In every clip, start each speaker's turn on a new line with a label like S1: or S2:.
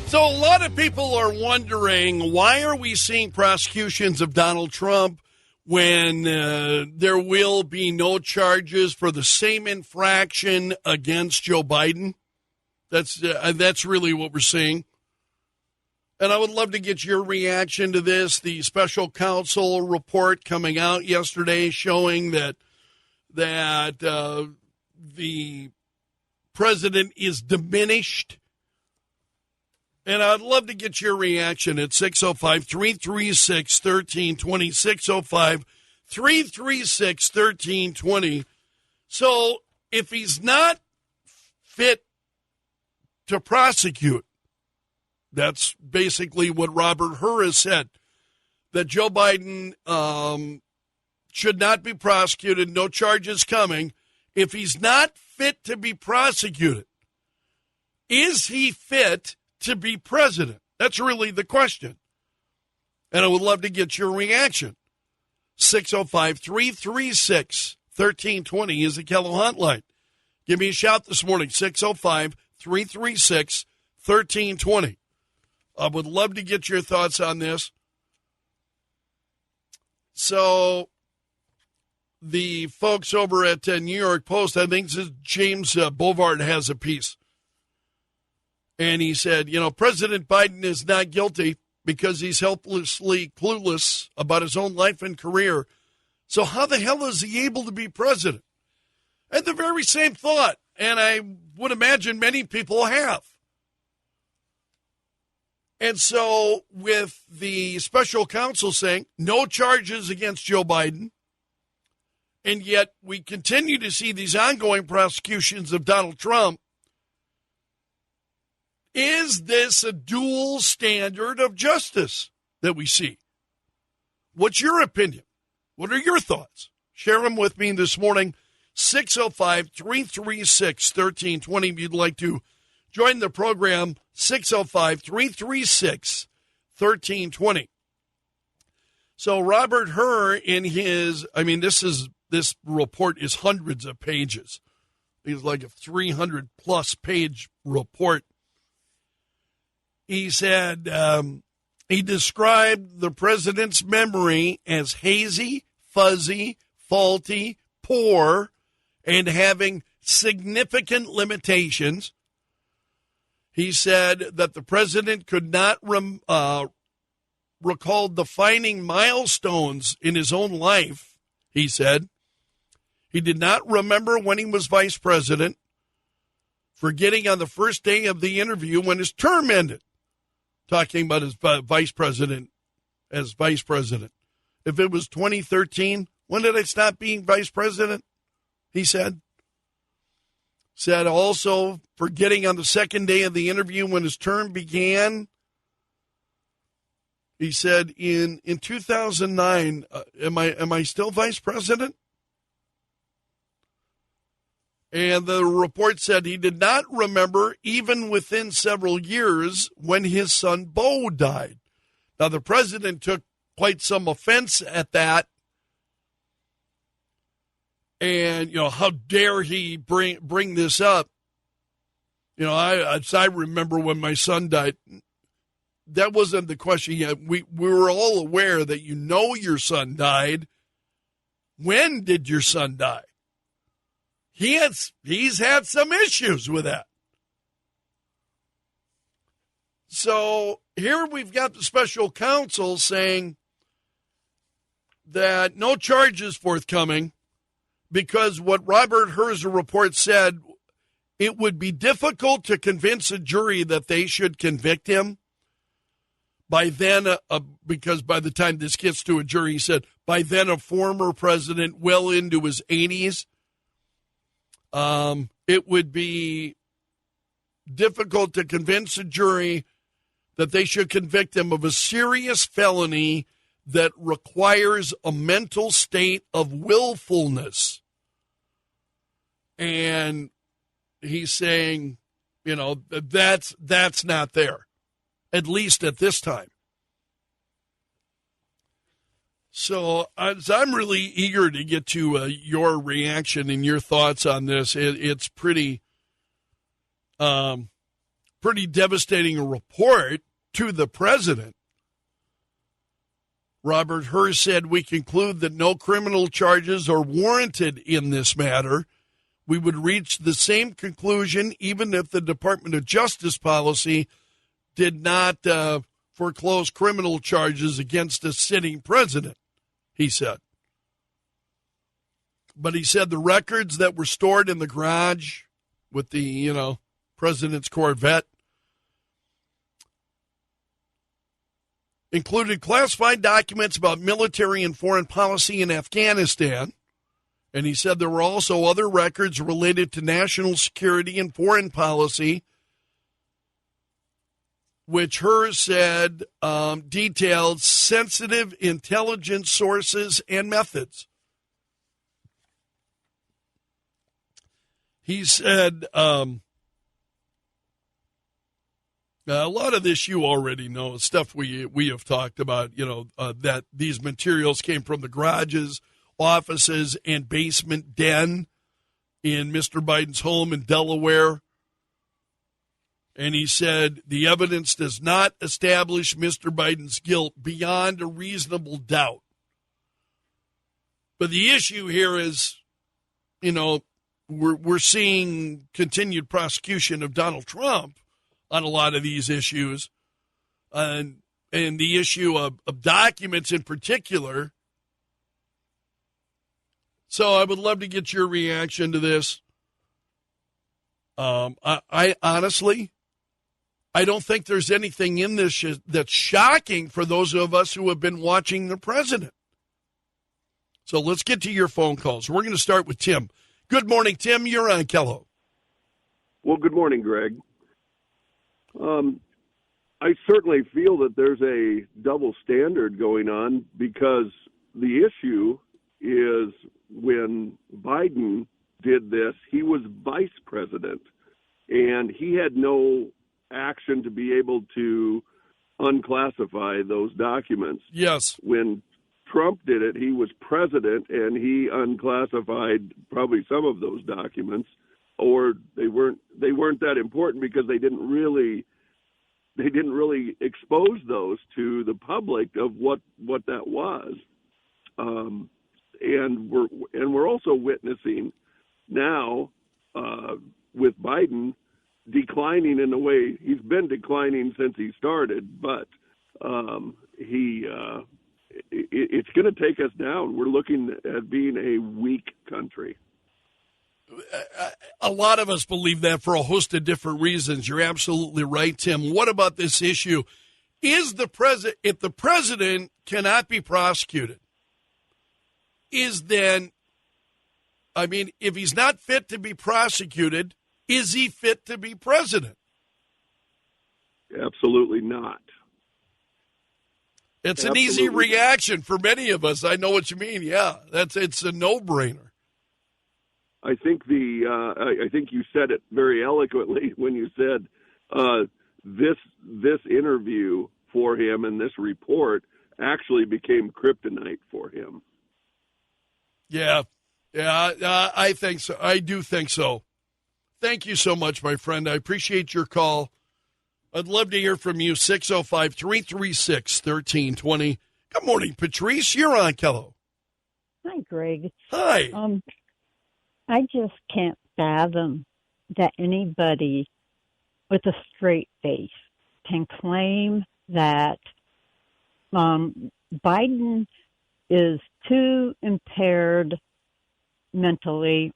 S1: So a lot of people are wondering, why are we seeing prosecutions of Donald Trump when there will be no charges for the same infraction against Joe Biden? That's really what we're seeing. And I would love to get your reaction to this. The special counsel report coming out yesterday showing that the president is diminished. And I'd love to get your reaction at 605-336-1320, 605-336-1320. So if he's not fit to prosecute, that's basically what Robert Hur has said, that Joe Biden should not be prosecuted, no charges coming. If he's not fit to be prosecuted, is he fit to be president? That's really the question. And I would love to get your reaction. 605-336-1320 is the Kello Hotline. Give me a shout this morning, 605-336-1320. I would love to get your thoughts on this. So the folks over at New York Post, I think this is James Bovard has a piece. And he said, President Biden is not guilty because he's helplessly clueless about his own life and career. So how the hell is he able to be president? And the very same thought, and I would imagine many people have. And so with the special counsel saying no charges against Joe Biden, and yet we continue to see these ongoing prosecutions of Donald Trump, is this a dual standard of justice that we see? What's your opinion? What are your thoughts? Share them with me this morning, 605-336-1320. If you'd like to join the program, 605-336-1320. So Robert Hur in his, this report is hundreds of pages. It's like a 300-plus page report. He said he described the president's memory as hazy, fuzzy, faulty, poor, and having significant limitations. He said that the president could not recall defining milestones in his own life, he said. He did not remember when he was vice president, forgetting on the first day of the interview when his term ended. Talking about his vice president as vice president. If it was 2013, when did I stop being vice president? He said. Said also forgetting on the second day of the interview when his term began. He said in 2009, am I still vice president? And the report said he did not remember, even within several years, when his son Beau died. Now, the president took quite some offense at that. And, how dare he bring this up? I remember when my son died. That wasn't the question yet. We were all aware that your son died. When did your son die? He's had some issues with that. So here we've got the special counsel saying that no charges forthcoming because what Robert Hur's report said, it would be difficult to convince a jury that they should convict him. By then, because by the time this gets to a jury, he said, by then a former president well into his 80s. It would be difficult to convince a jury that they should convict him of a serious felony that requires a mental state of willfulness. And he's saying, that's not there, at least at this time. So I'm really eager to get to your reaction and your thoughts on this. It's pretty pretty devastating report to the president. Robert Hur said, "We conclude that no criminal charges are warranted in this matter. We would reach the same conclusion even if the Department of Justice policy did not foreclose criminal charges against a sitting president," he said. But he said the records that were stored in the garage with the, president's Corvette included classified documents about military and foreign policy in Afghanistan. And he said there were also other records related to national security and foreign policy, which Hur said detailed sensitive intelligence sources and methods. He said, a lot of this you already know, stuff we have talked about, that these materials came from the garages, offices, and basement den in Mr. Biden's home in Delaware. And he said the evidence does not establish Mr. Biden's guilt beyond a reasonable doubt. But the issue here is, we're seeing continued prosecution of Donald Trump on a lot of these issues, and the issue of documents in particular. So I would love to get your reaction to this. I honestly, I don't think there's anything in this that's shocking for those of us who have been watching the president. So let's get to your phone calls. We're going to start with Tim. Good morning, Tim. You're on Kello.
S2: Well, good morning, Greg. I certainly feel that there's a double standard going on, because the issue is when Biden did this, he was vice president, and he had no action to be able to unclassify those documents.
S1: Yes.
S2: When Trump did it, he was president, and he unclassified probably some of those documents, or they weren't that important because they didn't really expose those to the public of what that was. And we're also witnessing now with Biden declining in a way he's been declining since he started, but it's going to take us down. We're looking at being a weak country.
S1: A lot of us believe that for a host of different reasons. You're absolutely right, Tim. What about this issue? If the president cannot be prosecuted, if he's not fit to be prosecuted, is he fit to be president?
S2: Absolutely not.
S1: It's an easy reaction for many of us. I know what you mean. Yeah, it's a no-brainer.
S2: I think I think you said it very eloquently when you said this interview for him and this report actually became kryptonite for him. Yeah,
S1: I think so. I do think so. Thank you so much, my friend. I appreciate your call. I'd love to hear from you, 605-336-1320. Good morning, Patrice. You're on, Kello.
S3: Hi, Greg.
S1: Hi.
S3: I just can't fathom that anybody with a straight face can claim that Biden is too impaired mentally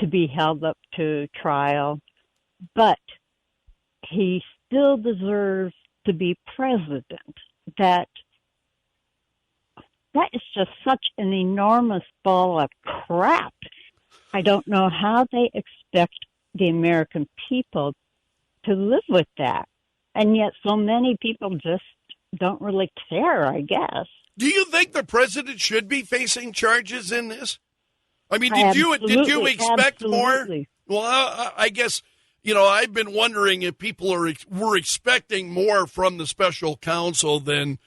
S3: to be held up to trial, but he still deserves to be president. That is just such an enormous ball of crap. I don't know how they expect the American people to live with that. And yet so many people just don't really care, I guess.
S1: Do you think the president should be facing charges in this? I mean, did you expect
S3: absolutely.
S1: more? Well, I guess, I've been wondering if people were expecting more from the special counsel than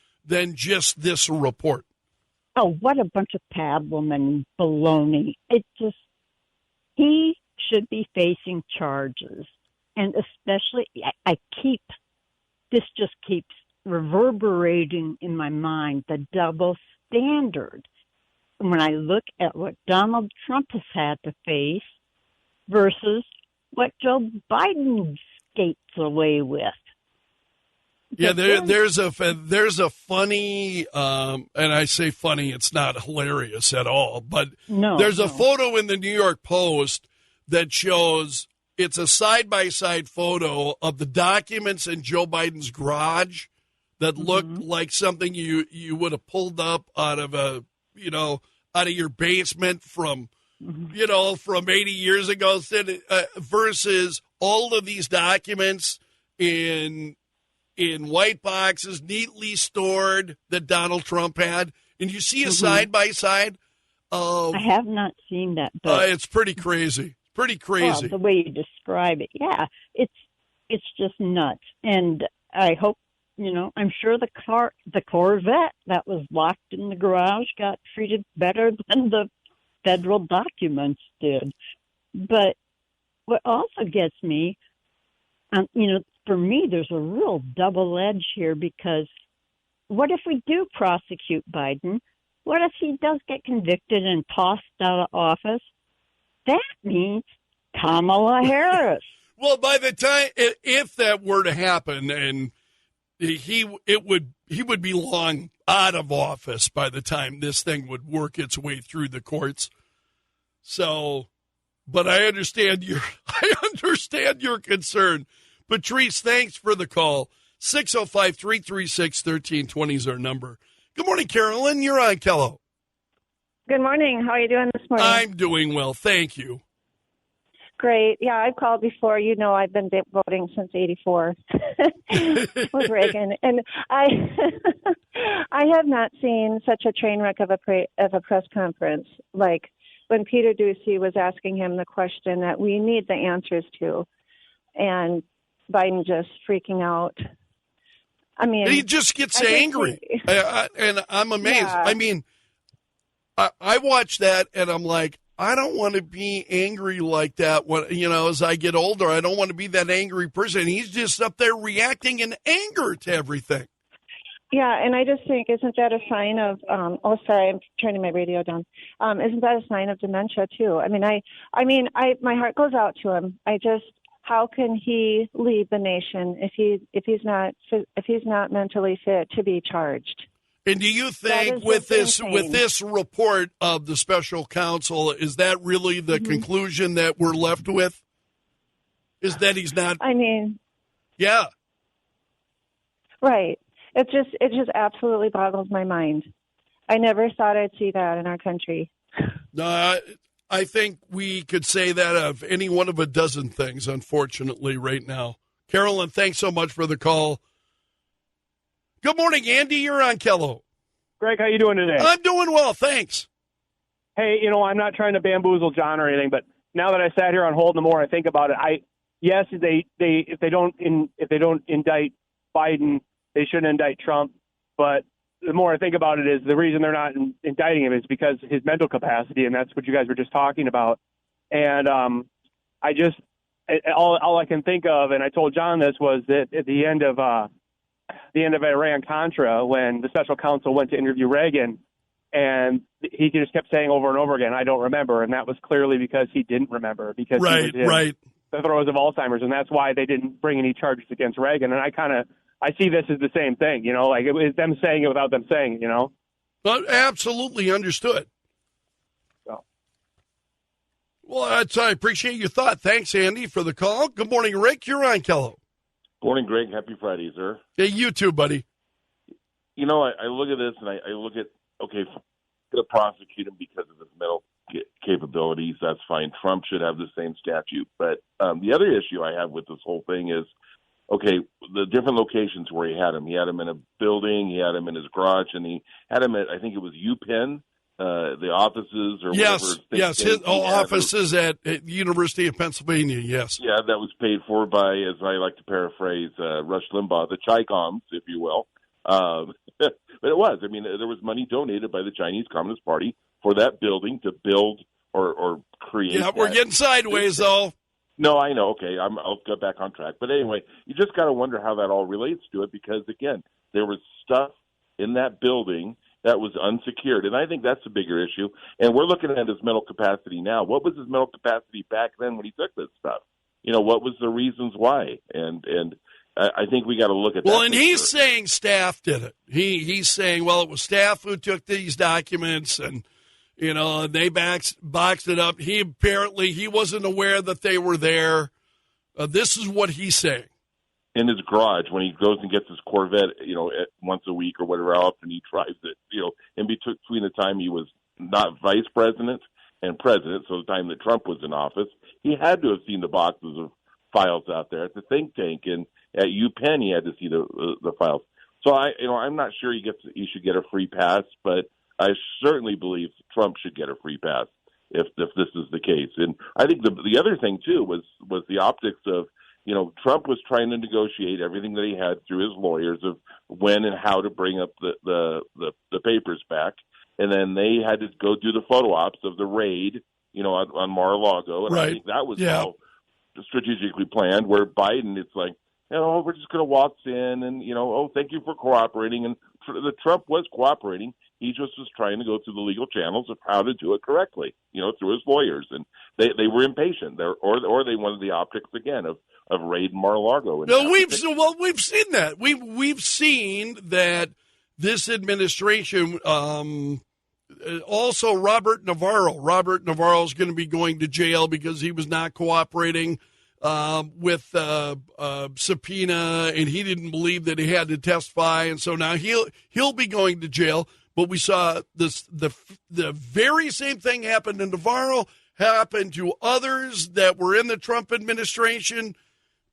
S1: just this report.
S3: Oh, what a bunch of pablum and baloney. He should be facing charges. And especially, this just keeps reverberating in my mind, the double standard. When I look at what Donald Trump has had to face versus what Joe Biden skates away with.
S1: Yeah, there's a funny, and I say funny, it's not hilarious at all, but there's a photo in the New York Post that shows it's a side-by-side photo of the documents in Joe Biden's garage that look like something you would have pulled up out of out of your basement from 80 years ago, versus all of these documents in white boxes, neatly stored, that Donald Trump had. And you see a side-by-side.
S3: I have not seen that, but
S1: it's pretty crazy. Pretty crazy.
S3: Well, the way you describe it, yeah, it's just nuts. And I hope, I'm sure the Corvette that was locked in the garage got treated better than the federal documents did. But what also gets me, for me, there's a real double edge here, because what if we do prosecute Biden? What if he does get convicted and tossed out of office? That means Kamala Harris.
S1: Well, by the time, if that were to happen, and he would be long out of office by the time this thing would work its way through the courts. So, but I understand your concern. Patrice, thanks for the call. 605-336-1320 is our number. Good morning, Carolyn. You're on Kello.
S4: Good morning. How are you doing this morning?
S1: I'm doing well. Thank you.
S4: Great. Yeah, I've called before. I've been voting since '84 with Reagan, and I have not seen such a train wreck of a press conference like when Peter Doocy was asking him the question that we need the answers to, and Biden just freaking out. I mean,
S1: he just gets angry, and I'm amazed.
S4: Yeah.
S1: I mean, I watch that, and I'm like, I don't want to be angry like that when, as I get older. I don't want to be that angry person. He's just up there reacting in anger to everything.
S4: Yeah, and I just think, isn't that a sign of, sorry, I'm turning my radio down. Isn't that a sign of dementia too? I mean, my heart goes out to him. How can he lead the nation if he's not mentally fit to be charged?
S1: And do you think with this report of the special counsel, is that really the conclusion that we're left with? Is that he's not?
S4: I mean,
S1: yeah,
S4: right. It just absolutely boggles my mind. I never thought I'd see that in our country.
S1: No, I think we could say that of any one of a dozen things, unfortunately, right now. Carolyn, thanks so much for the call. Good morning, Andy. You're on Kello.
S5: Greg, how you doing today?
S1: I'm doing well, thanks.
S5: Hey, I'm not trying to bamboozle John or anything, but now that I sat here on hold, the more I think about it, if they don't indict Biden, they shouldn't indict Trump. But the more I think about it, is the reason they're not indicting him is because his mental capacity, and that's what you guys were just talking about. And all I can think of, and I told John this, was that at the end of Iran-Contra, when the special counsel went to interview Reagan, and he just kept saying over and over again, "I don't remember," and that was clearly because he didn't remember, because he was in the throes of Alzheimer's, and that's why they didn't bring any charges against Reagan. And I see this as the same thing, like it was them saying it without them saying it,
S1: But absolutely understood.
S5: So.
S1: Well, I appreciate your thought. Thanks, Andy, for the call. Good morning, Rick. You're on Kello.
S6: Morning, Greg. Happy Friday, sir.
S1: Hey, you too, buddy.
S6: I look at this and I look at, okay, to prosecute him because of his mental capabilities. That's fine. Trump should have the same statute. But the other issue I have with this whole thing is, okay, the different locations where he had him. He had him in a building. He had him in his garage, and he had him at, I think it was UPenn, the offices or whatever.
S1: Yes, his offices at University of Pennsylvania, yes.
S6: Yeah, that was paid for by, as I like to paraphrase, Rush Limbaugh, the Chi-Coms, if you will. But it was. I mean, there was money donated by the Chinese Communist Party for that building to build or create.
S1: Yeah, we're getting sideways, though.
S6: No, I know. Okay, I'll get back on track. But anyway, you just got to wonder how that all relates to it because, again, there was stuff in that building that was unsecured. And I think that's a bigger issue. And we're looking at his mental capacity now. What was his mental capacity back then when he took this stuff? What was the reasons why? And I think we got to look at that.
S1: Well, and he's saying staff did it. He's saying, well, it was staff who took these documents and, they boxed it up. He wasn't aware that they were there. This is what he's saying.
S6: In his garage when he goes and gets his Corvette, once a week or whatever else, and he drives it, in between the time he was not vice president and president, so the time that Trump was in office, he had to have seen the boxes of files out there at the think tank, and at UPenn he had to see the files. So I'm not sure he should get a free pass, but I certainly believe Trump should get a free pass if this is the case. And I think the other thing too was the optics of, Trump was trying to negotiate everything that he had through his lawyers of when and how to bring up the papers back, and then they had to go do the photo ops of the raid, on Mar-a-Lago, and
S1: right.
S6: I think that was all strategically planned. Where Biden, it's like, we're just going to waltz in and thank you for cooperating, and the Trump was cooperating. He just was trying to go through the legal channels of how to do it correctly, through his lawyers, and they were impatient, or they wanted the optics again of raid Mar-a-Lago.
S1: No, we've seen that. We've seen that this administration. Also, Robert Navarro is going to be going to jail because he was not cooperating with subpoena, and he didn't believe that he had to testify, and so now he'll be going to jail. But we saw the very same thing happen to Navarro, happened to others that were in the Trump administration,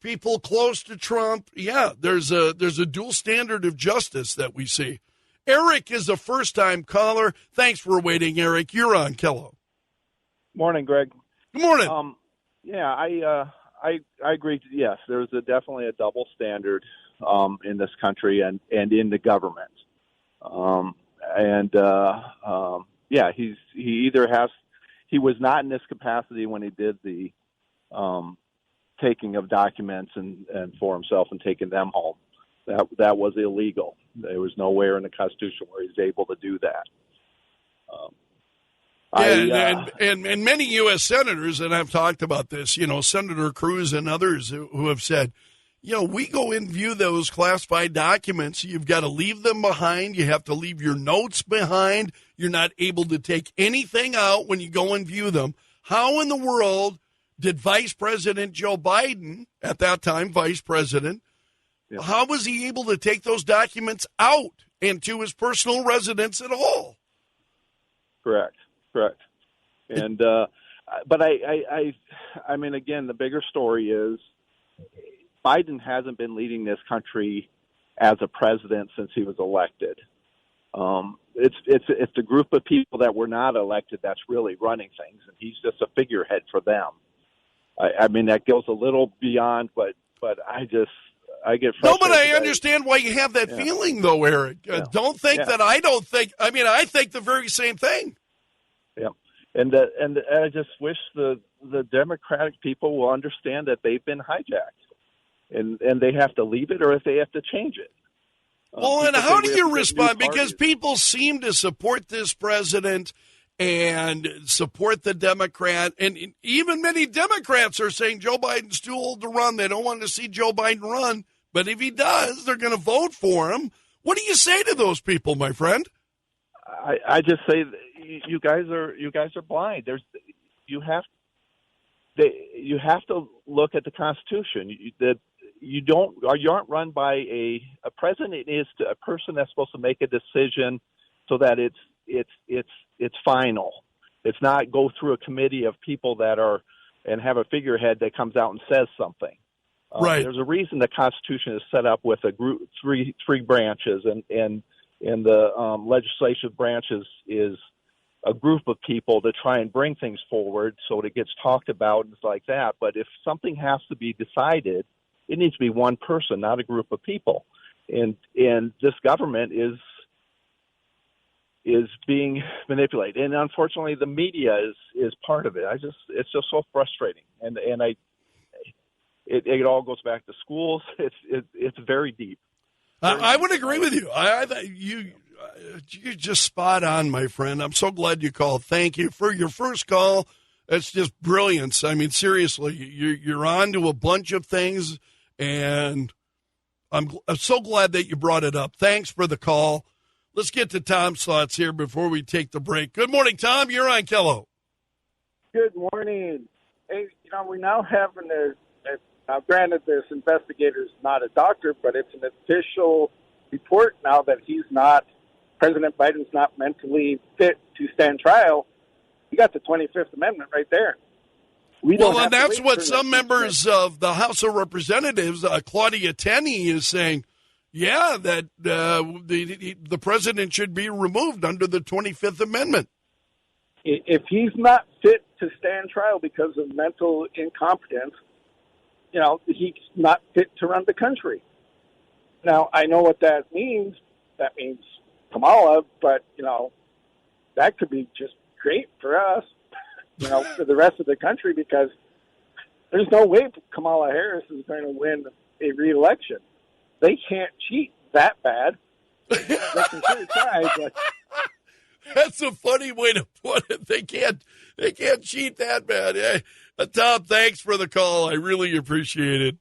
S1: people close to Trump. Yeah, there's a dual standard of justice that we see. Eric is a first-time caller. Thanks for waiting, Eric. You're on Kello.
S7: Morning, Greg.
S1: Good morning.
S7: I agree. Yes, there's definitely a double standard in this country and in the government. He was not in this capacity when he did the taking of documents and for himself and taking them home. That was illegal. There was nowhere in the Constitution where he's able to do that.
S1: And many U.S. senators, and I've talked about this, Senator Cruz and others who have said, we go and view those classified documents. You've got to leave them behind. You have to leave your notes behind. You're not able to take anything out when you go and view them. How in the world did Vice President Joe Biden, at that time Vice President, how was he able to take those documents out and to his personal residence at all?
S7: Correct. And but I mean, again, the bigger story is Biden hasn't been leading this country as a president since he was elected. It's the group of people that were not elected that's really running things, and he's just a figurehead for them. I mean, that goes a little beyond, but I get frustrated.
S1: No, but I understand why you have that feeling, though, Eric. Don't think that I don't think. I mean, I think the very same thing.
S7: Yeah, and I just wish the Democratic people will understand that they've been hijacked, and they have to leave it or if they have to change it.
S1: Well, and how do you respond? Because people seem to support this president and support the Democrat, and even many Democrats are saying Joe Biden's too old to run. They don't want to see Joe Biden run, but if he does, they're going to vote for him. What do you say to those people, my friend?
S7: I just say you guys are blind. You have to look at the Constitution. You aren't run by a president is a person that's supposed to make a decision so that it's final. It's not go through a committee of people that are and have a figurehead that comes out and says something.
S1: Right.
S7: There's a reason the Constitution is set up with a group three branches, and the legislative branches is a group of people to try and bring things forward so it gets talked about and like that. But if something has to be decided, it needs to be one person, not a group of people. And this government is being manipulated. And unfortunately the media is part of it. It's just so frustrating. And it all goes back to schools. It's very deep.
S1: I would agree with you. You're just spot on, my friend. I'm so glad you called. Thank you for your first call. It's just brilliance. I mean, seriously, you're on to a bunch of things, and I'm so glad that you brought it up. Thanks for the call. Let's get to Tom's thoughts here before we take the break. Good morning, Tom. You're on Kello.
S8: Good morning. Hey, we now have now granted this investigator is not a doctor, but it's an official report now that President Biden's not mentally fit to stand trial. You got the 25th Amendment right there.
S1: And that's what some members of the House of Representatives, Claudia Tenney, is saying. Yeah, that the president should be removed under the 25th Amendment.
S8: If he's not fit to stand trial because of mental incompetence, he's not fit to run the country. Now, I know what that means. That means Kamala, but, that could be just great for us, for the rest of the country, because there's no way Kamala Harris is going to win a re-election. They can't cheat that bad. They can sure try, but
S1: that's a funny way to put it. They can't cheat that bad. Hey, Tom, thanks for the call. I really appreciate it.